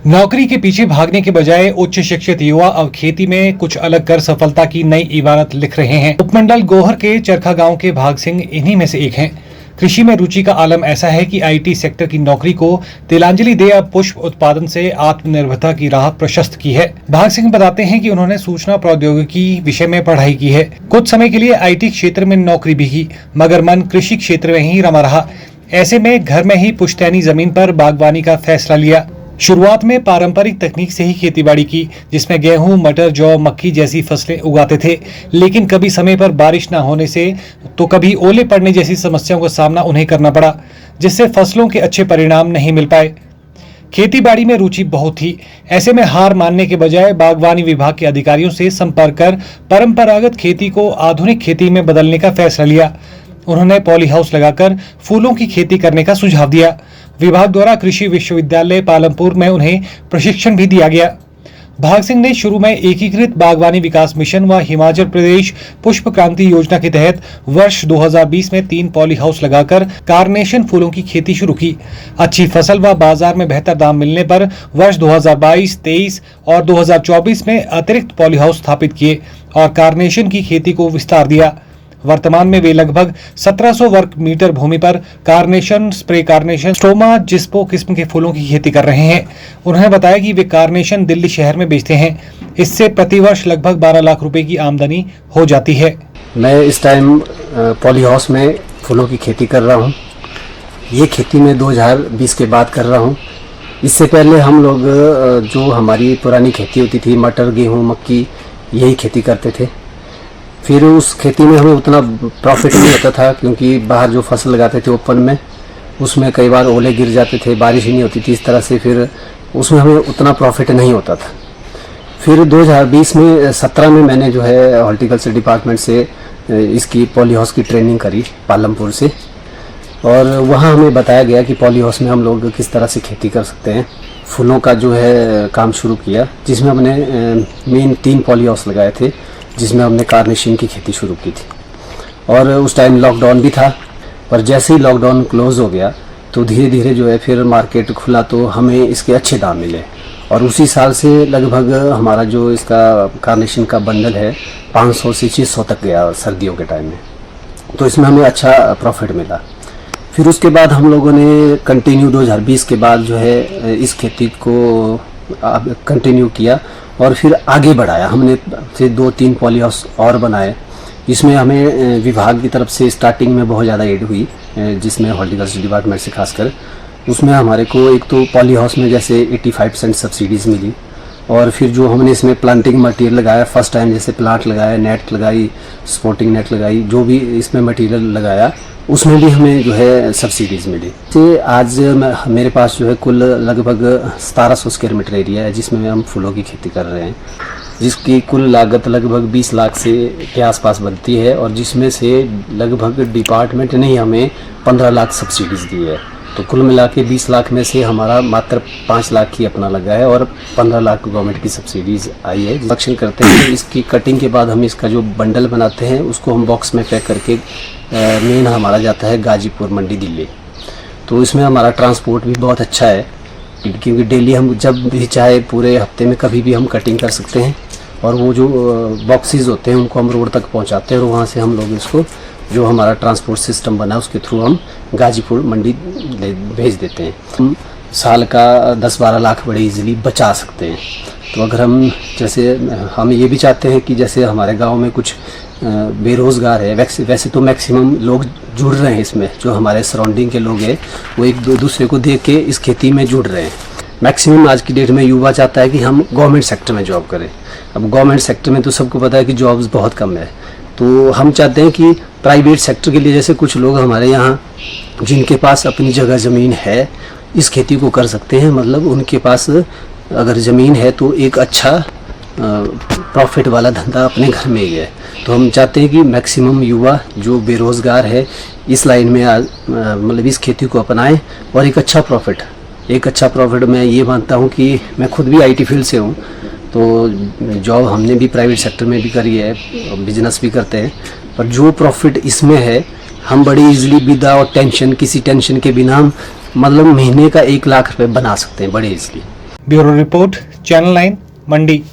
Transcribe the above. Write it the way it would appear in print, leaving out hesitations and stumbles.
नौकरी के पीछे भागने के बजाय उच्च शिक्षित युवा अब खेती में कुछ अलग कर सफलता की नई इबारत लिख रहे हैं। उपमंडल गोहर के चरखा गांव के भाग सिंह इन्हीं में से एक हैं। कृषि में रुचि का आलम ऐसा है कि आईटी सेक्टर की नौकरी को तिलांजलि दे अब पुष्प उत्पादन से आत्मनिर्भरता की राह प्रशस्त की है। भाग सिंह बताते हैं कि उन्होंने सूचना प्रौद्योगिकी विषय में पढ़ाई की है। कुछ समय के लिए आईटी क्षेत्र में नौकरी भी की, मगर मन कृषि क्षेत्र में ही रमा रहा। ऐसे में घर में ही पुश्तैनी जमीन पर बागवानी का फैसला लिया। शुरुआत में पारंपरिक तकनीक से ही खेतीबाड़ी की, जिसमें गेहूं, मटर, जौ, मक्की जैसी फसलें उगाते थे। लेकिन कभी समय पर बारिश न होने से तो कभी ओले पड़ने जैसी समस्याओं का सामना उन्हें करना पड़ा, जिससे फसलों के अच्छे परिणाम नहीं मिल पाए। खेतीबाड़ी में रुचि बहुत थी। ऐसे में हार मानने के बजाय बागवानी विभाग के अधिकारियों से संपर्क कर परंपरागत खेती को आधुनिक खेती में बदलने का फैसला लिया। उन्होंने पॉली हाउस लगाकर फूलों की खेती करने का सुझाव दिया। विभाग द्वारा कृषि विश्वविद्यालय पालमपुर में उन्हें प्रशिक्षण भी दिया गया। भाग सिंह ने शुरू में एकीकृत बागवानी विकास मिशन व हिमाचल प्रदेश पुष्प क्रांति योजना के तहत वर्ष 2020 में 3 पॉली हाउस लगाकर कार्नेशन फूलों की खेती शुरू की। अच्छी फसल व बाजार में बेहतर दाम मिलने पर वर्ष 2022, 23 और 2024 में अतिरिक्त पॉली हाउस स्थापित किए और कार्नेशन की खेती को विस्तार दिया। वर्तमान में वे लगभग 1700 वर्ग मीटर भूमि पर कार्नेशन, स्प्रे कार्नेशन, स्टोमा, जिस्पो किस्म के फूलों की खेती कर रहे हैं। उन्होंने बताया कि वे कार्नेशन दिल्ली शहर में बेचते हैं। इससे प्रतिवर्ष लगभग 12 लाख रुपए की आमदनी हो जाती है। मैं इस टाइम पॉली हाउस में फूलों की खेती कर रहा हूँ। ये खेती मैं 2020 के बाद कर रहा हूँ। इससे पहले हम लोग जो हमारी पुरानी खेती होती थी, मटर, गेहूँ, मक्की, यही खेती करते थे। फिर उस खेती में हमें उतना प्रॉफिट नहीं होता था, क्योंकि बाहर जो फसल लगाते थे ओपन में, उसमें कई बार ओले गिर जाते थे, बारिश ही नहीं होती थी इस तरह से, फिर उसमें हमें उतना प्रॉफिट नहीं होता था। फिर 2020 में 17 में मैंने जो है हॉर्टिकल्चर डिपार्टमेंट से इसकी पॉली हाउस की ट्रेनिंग करी पालमपुर से, और वहाँ हमें बताया गया कि पॉली हाउस में हम लोग किस तरह से खेती कर सकते हैं। फूलों का जो है काम शुरू किया, जिसमें हमने मेन 3 पॉली हाउस लगाए थे, जिसमें हमने कार्नेशन की खेती शुरू की थी। और उस टाइम लॉकडाउन भी था, पर जैसे ही लॉकडाउन क्लोज हो गया तो धीरे धीरे जो है फिर मार्केट खुला तो हमें इसके अच्छे दाम मिले, और उसी साल से लगभग हमारा जो इसका कार्नेशन का बंडल है 500 से 600 तक गया सर्दियों के टाइम में। तो इसमें हमें अच्छा प्रॉफिट मिला। फिर उसके बाद हम लोगों ने कंटिन्यू 2020 के बाद जो है इस खेती को कंटिन्यू किया और फिर आगे बढ़ाया। हमने फिर 2-3 पॉली हाउस और बनाए, जिसमें हमें विभाग की तरफ से स्टार्टिंग में बहुत ज़्यादा एड हुई, जिसमें हॉर्टिकल्चर डिपार्टमेंट से खासकर। उसमें हमारे को एक तो पॉली हाउस में जैसे 85% सब्सिडीज़ मिली, और फिर जो हमने इसमें प्लांटिंग मटेरियल लगाया फर्स्ट टाइम, जैसे प्लांट लगाया, नेट लगाई, सपोर्टिंग नेट लगाई, जो भी इसमें मटेरियल लगाया उसमें भी हमें जो है सब्सिडीज़ मिली। तो आज मेरे पास जो है कुल लगभग 1700 स्क्वायर मीटर एरिया है, जिसमें हम फूलों की खेती कर रहे हैं, जिसकी कुल लागत लगभग 20 लाख से के आसपास बनती है, और जिसमें से लगभग डिपार्टमेंट ने हमें 15 लाख सब्सिडीज़ दी है। तो कुल मिला के 20 लाख में से हमारा मात्र 5 लाख ही अपना लगा है, और 15 लाख गवर्नमेंट की सब्सिडीज़ आई है। प्रोडक्शन करते हैं, इसकी कटिंग के बाद हम इसका जो बंडल बनाते हैं उसको हम बॉक्स में पैक करके मेन हमारा जाता है गाजीपुर मंडी, दिल्ली। तो इसमें हमारा ट्रांसपोर्ट भी बहुत अच्छा है, क्योंकि डेली हम जब भी चाहे पूरे हफ्ते में कभी भी हम कटिंग कर सकते हैं, और वो जो बॉक्सेस होते हैं उनको हम रोड तक पहुंचाते हैं, और वहाँ से हम लोग इसको जो हमारा ट्रांसपोर्ट सिस्टम बना उसके थ्रू हम गाजीपुर मंडी भेज देते हैं। हम साल का 10-12 लाख बड़े इजीली बचा सकते हैं। तो अगर जैसे हम ये भी चाहते हैं कि जैसे हमारे गांव में कुछ बेरोज़गार है, वैसे तो मैक्सिमम लोग जुड़ रहे हैं इसमें, जो हमारे सराउंडिंग के लोग हैं वो एक दूसरे को देख के इस खेती में जुड़ रहे हैं। मैक्सिमम आज की डेट में युवा चाहता है कि हम गवर्नमेंट सेक्टर में जॉब करें। अब गवर्नमेंट सेक्टर में तो सबको पता है कि जॉब्स बहुत कम है, तो हम चाहते हैं कि प्राइवेट सेक्टर के लिए, जैसे कुछ लोग हमारे यहाँ जिनके पास अपनी जगह ज़मीन है, इस खेती को कर सकते हैं। मतलब उनके पास अगर ज़मीन है तो एक अच्छा प्रॉफिट वाला धंधा अपने घर में ही है। तो हम चाहते हैं कि मैक्सिमम युवा जो बेरोज़गार है इस लाइन में मतलब इस खेती को अपनाएं, और एक अच्छा प्रॉफिट मैं ये मानता हूँ कि मैं खुद भी आईटी फील्ड से हूँ, तो जॉब हमने भी प्राइवेट सेक्टर में भी करी है, बिजनेस भी करते हैं, पर जो प्रॉफिट इसमें है हम बड़ी इजीली विदाउट टेंशन, किसी टेंशन के बिना हम मतलब महीने का 1 लाख रुपए बना सकते हैं बड़े इजीली। ब्यूरो रिपोर्ट, चैनल 9, मंडी।